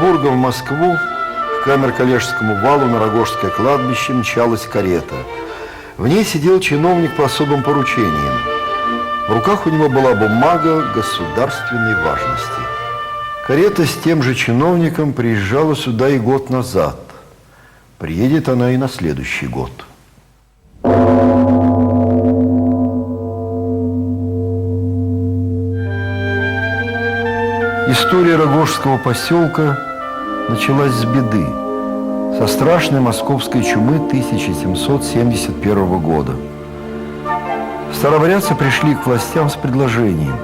Петербурга в Москву к Камер-Калежскому валу на Рогожское кладбище мчалась карета. В ней сидел чиновник по особым поручениям. В руках у него была бумага государственной важности. Карета с тем же чиновником приезжала сюда и год назад. Приедет она и на следующий год. История Рогожского поселка началась с беды, со страшной московской чумы 1771 года. Старообрядцы пришли к властям с предложением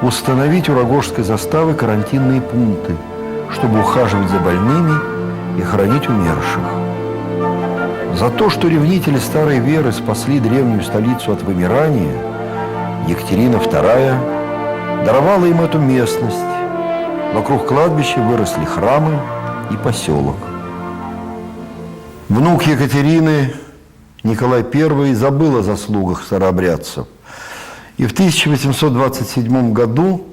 установить у Рогожской заставы карантинные пункты, чтобы ухаживать за больными и хоронить умерших. За то, что ревнители старой веры спасли древнюю столицу от вымирания, Екатерина II даровала им эту местность. Вокруг кладбища выросли храмы и поселок. Внук Екатерины, Николай I, забыл о заслугах старообрядцев. И в 1827 году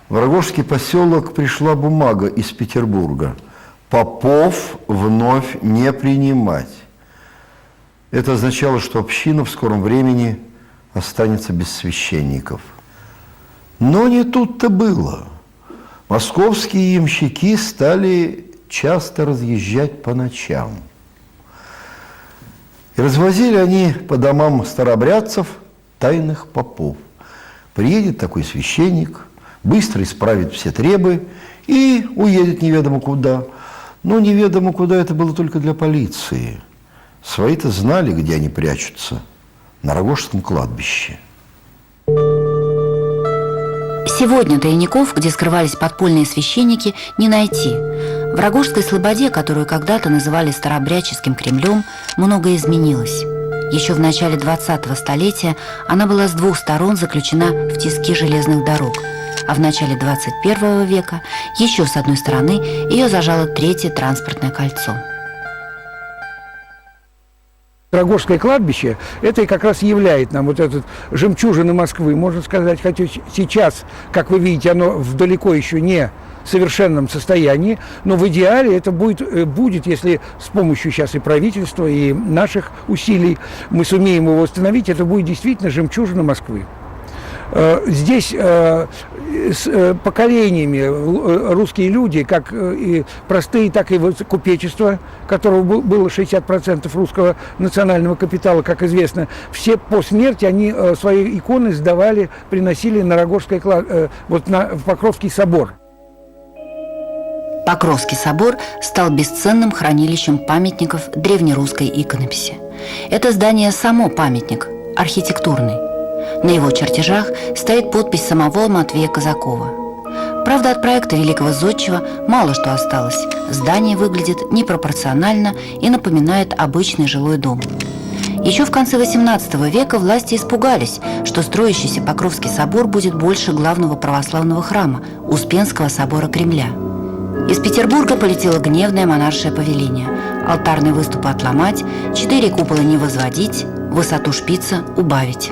в Рогожский поселок пришла бумага из Петербурга: попов вновь не принимать. Это означало, что община в скором времени останется без священников. Но не тут-то было. Московские ямщики стали часто разъезжать по ночам. И развозили они по домам старообрядцев тайных попов. Приедет такой священник, быстро исправит все требы и уедет неведомо куда. Но неведомо куда это было только для полиции. Свои-то знали, где они прячутся. На Рогожском кладбище. Сегодня тайников, где скрывались подпольные священники, не найти. В Рогожской слободе, которую когда-то называли Старообрядческим Кремлем, многое изменилось. Еще в начале 20-го столетия она была с двух сторон заключена в тиски железных дорог, а в начале 21 века еще с одной стороны ее зажало третье транспортное кольцо. Рогожское кладбище, это и как раз являет нам вот этот жемчужина Москвы, можно сказать, хотя сейчас, как вы видите, оно в далеко еще не совершенном состоянии, но в идеале это будет, если с помощью сейчас и правительства, и наших усилий мы сумеем его восстановить, это будет действительно жемчужина Москвы. Здесь с поколениями русские люди, как и простые, так и купечество, которого было 60% русского национального капитала, как известно, все по смерти они свои иконы сдавали, приносили на Рогожское в Покровский собор. Покровский собор стал бесценным хранилищем памятников древнерусской иконописи. Это здание само памятник, архитектурный. На его чертежах стоит подпись самого Матвея Казакова. Правда, от проекта великого зодчего мало что осталось. Здание выглядит непропорционально и напоминает обычный жилой дом. Еще в конце XVIII века власти испугались, что строящийся Покровский собор будет больше главного православного храма – Успенского собора Кремля. Из Петербурга полетело гневное монаршее повеление: алтарные выступы отломать, 4 купола не возводить, высоту шпица убавить.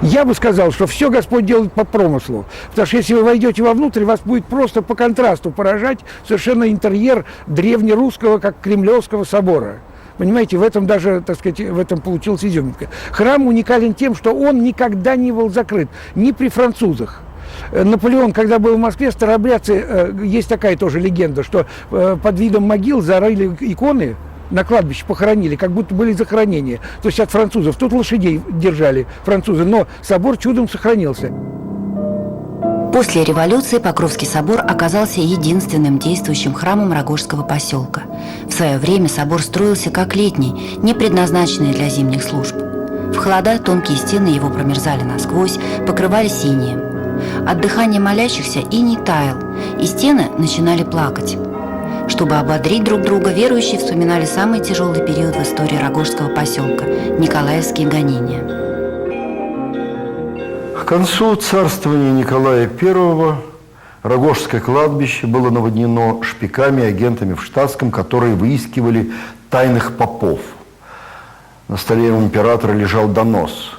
Я бы сказал, что все Господь делает по промыслу. Потому что если вы войдете вовнутрь, вас будет просто по контрасту поражать совершенно интерьер древнерусского, как Кремлевского собора. Понимаете, в этом даже, так сказать, в этом получилась изюминка. Храм уникален тем, что он никогда не был закрыт, ни при французах. Наполеон, когда был в Москве, старообрядцы, есть такая тоже легенда, что под видом могил зарыли иконы, на кладбище похоронили, как будто были захоронения. То есть от французов. Тут лошадей держали французы, но собор чудом сохранился. После революции Покровский собор оказался единственным действующим храмом Рогожского поселка. В свое время собор строился как летний, не предназначенный для зимних служб. В холода тонкие стены его промерзали насквозь, покрывались инеем. От дыхания молящихся иней таял, и стены начинали плакать. Чтобы ободрить друг друга, верующие вспоминали самый тяжелый период в истории Рогожского поселка – Николаевские гонения. К концу царствования Николая I Рогожское кладбище было наводнено шпиками и агентами в штатском, которые выискивали тайных попов. На столе императора лежал донос: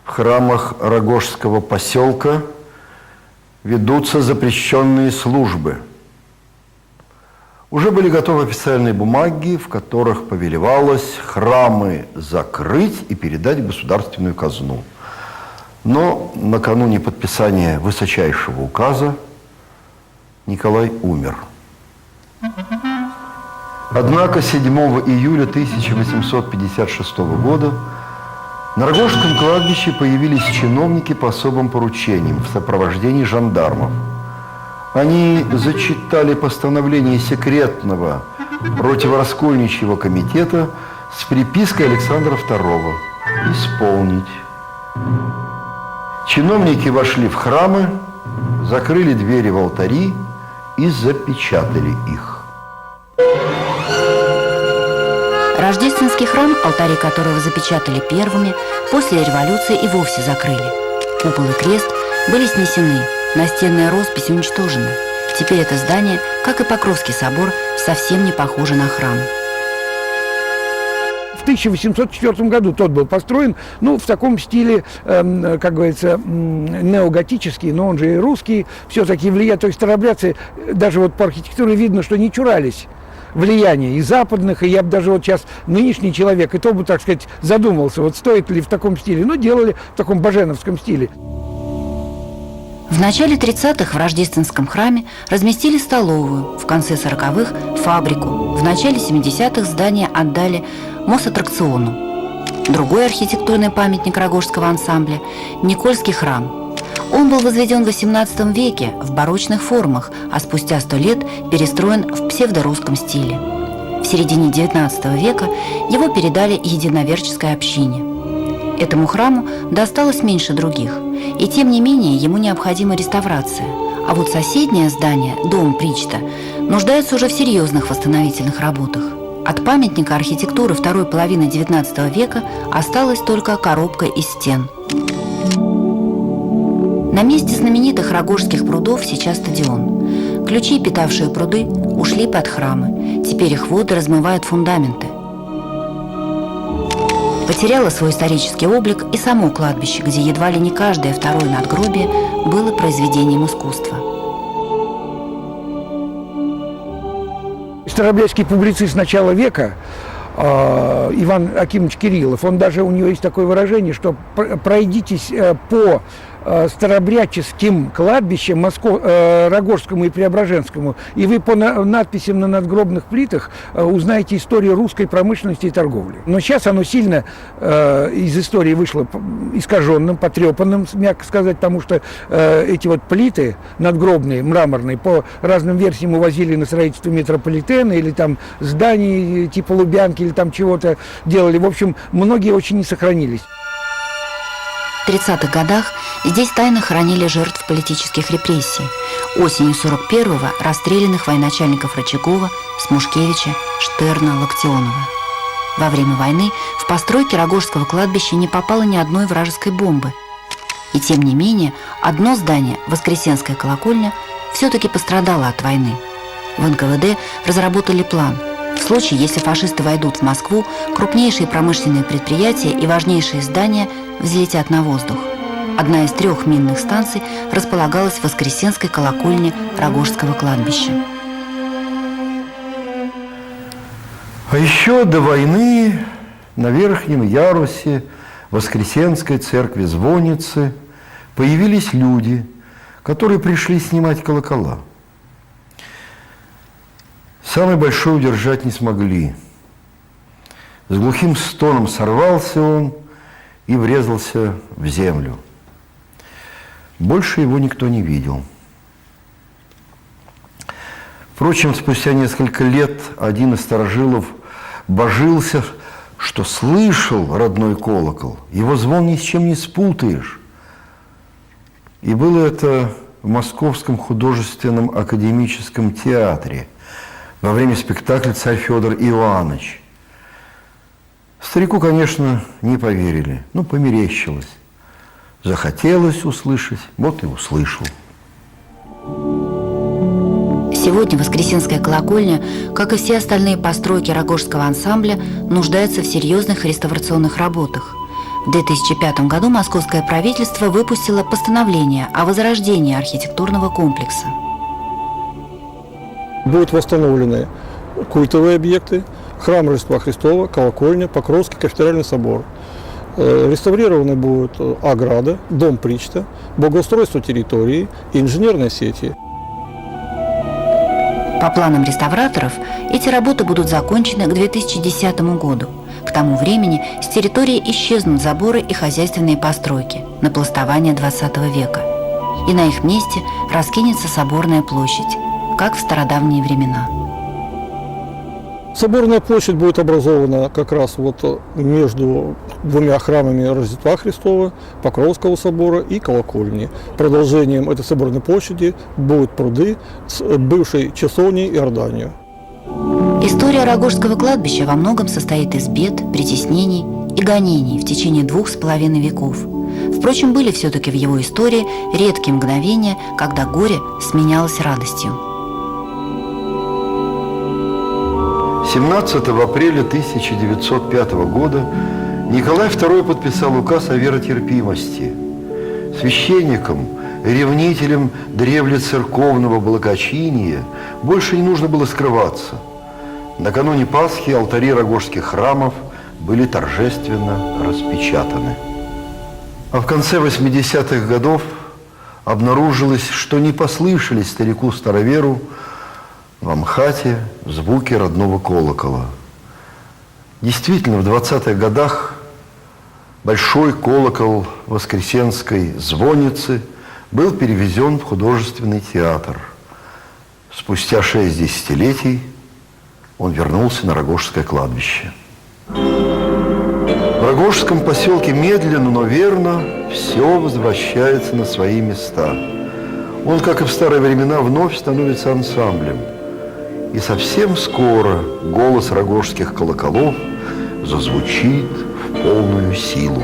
в храмах Рогожского поселка ведутся запрещенные службы. Уже были готовы официальные бумаги, в которых повелевалось храмы закрыть и передать в государственную казну. Но накануне подписания высочайшего указа Николай умер. Однако 7 июля 1856 года на Рогожском кладбище появились чиновники по особым поручениям в сопровождении жандармов. Они зачитали постановление секретного противораскольничьего комитета с припиской Александра II «Исполнить». Чиновники вошли в храмы, закрыли двери в алтари и запечатали их. Рождественский храм, алтари которого запечатали первыми, после революции и вовсе закрыли. Купол и крест были снесены, настенная роспись уничтожена. Теперь это здание, как и Покровский собор, совсем не похоже на храм. В 1804 году тот был построен, ну, в таком стиле, как говорится, неоготический, но он же и русский, все-таки влияет. То есть старообрядцы, даже вот по архитектуре видно, что не чурались влияния и западных, и я бы даже вот сейчас нынешний человек, и то бы, так сказать, задумался, вот стоит ли в таком стиле, но делали в таком баженовском стиле. В начале 30-х в Рождественском храме разместили столовую, в конце 40-х – фабрику, в начале 70-х здание отдали Мосаттракциону. Другой архитектурный памятник Рогожского ансамбля – Никольский храм. Он был возведен в XVIII веке в барочных формах, а спустя 100 лет перестроен в псевдорусском стиле. В середине XIX века его передали единоверческой общине. Этому храму досталось меньше других, и тем не менее ему необходима реставрация. А вот соседнее здание, дом Причта, нуждается уже в серьезных восстановительных работах. От памятника архитектуры второй половины XIX века осталась только коробка из стен. На месте знаменитых Рогожских прудов сейчас стадион. Ключи, питавшие пруды, ушли под храмы. Теперь их воды размывают фундаменты. Потеряло свой исторический облик и само кладбище, где едва ли не каждое второе надгробие было произведением искусства. Старообрядческий публицист начала века Иван Акимович Кириллов, у него есть такое выражение, что пройдитесь по старообрядческим кладбищам Рогожскому и Преображенскому, и вы по надписям на надгробных плитах узнаете историю русской промышленности и торговли. Но сейчас оно сильно из истории вышло искаженным, потрепанным, мягко сказать, потому что эти вот плиты надгробные, мраморные, по разным версиям увозили на строительство метрополитена или там зданий типа Лубянки или там чего-то делали. В общем, многие очень не сохранились. В 30-х годах здесь тайно хоронили жертв политических репрессий. Осенью 41-го расстрелянных военачальников Рычагова, Смушкевича, Штерна, Локтионова. Во время войны в постройки Рогожского кладбища не попало ни одной вражеской бомбы. И тем не менее, одно здание, Воскресенская колокольня, все-таки пострадало от войны. В НКВД разработали план. В случае, если фашисты войдут в Москву, крупнейшие промышленные предприятия и важнейшие здания взлетят на воздух. Одна из 3 минных станций располагалась в Воскресенской колокольне Рогожского кладбища. А еще до войны на верхнем ярусе Воскресенской церкви-звонницы появились люди, которые пришли снимать колокола. Самый большой удержать не смогли. С глухим стоном сорвался он и врезался в землю. Больше его никто не видел. Впрочем, спустя несколько лет один из старожилов божился, что слышал родной колокол. Его звон ни с чем не спутаешь. И было это в Московском художественном академическом театре во время спектакля «Царь Федор Иоаннович». Старику, конечно, не поверили, но померещилось. Захотелось услышать, вот и услышал. Сегодня Воскресенская колокольня, как и все остальные постройки Рогожского ансамбля, нуждается в серьезных реставрационных работах. В 2005 году московское правительство выпустило постановление о возрождении архитектурного комплекса. Будут восстановлены культовые объекты, храм Рождества Христова, колокольня, Покровский кафедральный собор. Реставрированы будут ограда, дом Причта, благоустройство территории и инженерные сети. По планам реставраторов, эти работы будут закончены к 2010 году. К тому времени с территории исчезнут заборы и хозяйственные постройки, напластования XX века. И на их месте раскинется соборная площадь, как в стародавние времена. Соборная площадь будет образована как раз вот между двумя храмами Рождества Христова, Покровского собора и колокольни. Продолжением этой соборной площади будут пруды с бывшей часовней Иорданию. История Рогожского кладбища во многом состоит из бед, притеснений и гонений в течение 2,5 веков. Впрочем, были все-таки в его истории редкие мгновения, когда горе сменялось радостью. 17 апреля 1905 года Николай II подписал указ о веротерпимости. Священникам, ревнителям древлецерковного благочиния больше не нужно было скрываться. Накануне Пасхи алтари рогожских храмов были торжественно распечатаны. А в конце 80-х годов обнаружилось, что не послышались старику-староверу в Амхате звуки родного колокола. Действительно, в 20-х годах большой колокол Воскресенской звонницы был перевезен в художественный театр. Спустя 6 десятилетий он вернулся на Рогожское кладбище. В Рогожском поселке медленно, но верно все возвращается на свои места. Он, как и в старые времена, вновь становится ансамблем. И совсем скоро голос рогожских колоколов зазвучит в полную силу.